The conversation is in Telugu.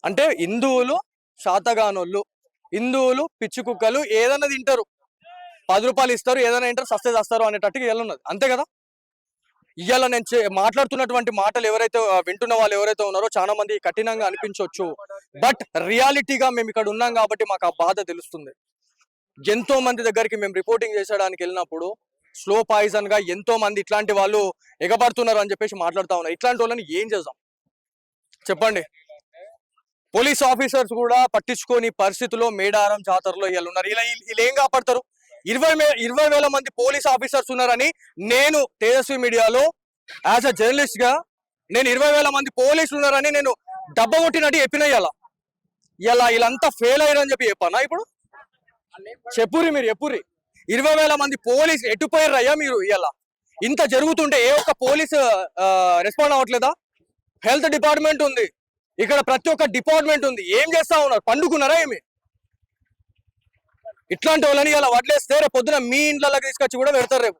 అంటే హిందువులు శాతగానోళ్ళు, హిందువులు పిచ్చి కుక్కలు, ఏదన్నా తింటారు, 10 రూపాయలు ఇస్తారు, ఏదైనా తింటారు, సస్తే చేస్తారు అనేటట్టుగా ఉన్నది. అంతే కదా. ఇవాళ నేను మాట్లాడుతున్నటువంటి మాటలు ఎవరైతే వింటున్న వాళ్ళు ఎవరైతే ఉన్నారో చాలా మంది కఠినంగా అనిపించవచ్చు. బట్ రియాలిటీగా మేము ఇక్కడ ఉన్నాం కాబట్టి మాకు ఆ బాధ తెలుస్తుంది. ఎంతో మంది దగ్గరికి మేము రిపోర్టింగ్ చేసడానికి వెళ్ళినప్పుడు స్లో పాయిజన్ గా ఎంతో మంది ఇట్లాంటి వాళ్ళు ఎగబడుతున్నారు అని చెప్పేసి మాట్లాడుతా ఉన్నారు. ఇట్లాంటి వాళ్ళని ఏం చేద్దాం చెప్పండి. పోలీస్ ఆఫీసర్స్ కూడా పట్టించుకోని పరిస్థితిలో మేడారం జాతరలో వీళ్ళు ఉన్నారు. వీళ్ళు ఏం కాపాడతారు? 20,000 మంది పోలీస్ ఆఫీసర్స్ ఉన్నారని నేను తేజస్వి మీడియాలో యాజ్ అ జర్నలిస్ట్ గా నేను 20,000 మంది పోలీసులు ఉన్నారని నేను డబ్బ కొట్టినట్టు చెప్పిన. ఇలా వీళ్ళంతా ఫెయిల్ అయ్యారని చెప్పి చెప్పానా? ఇప్పుడు చెప్పురి, మీరు చెప్పురి. 20,000 మంది పోలీసు ఎట్టుపోయారయ్యా మీరు? ఇలా ఇంత జరుగుతుంటే ఏ ఒక్క పోలీసు రెస్పాండ్ అవ్వట్లేదా? హెల్త్ డిపార్ట్మెంట్ ఉంది, ఇక్కడ ప్రతి ఒక్క డిపార్ట్మెంట్ ఉంది, ఏం చేస్తా ఉన్నారు? పండుకున్నారా ఏమి? ఇట్లాంటి వాళ్ళని ఇలా వదిలేస్తే రేపు పొద్దున మీ ఇంట్లోకి తీసుకొచ్చి కూడా పెడతారు రేపు.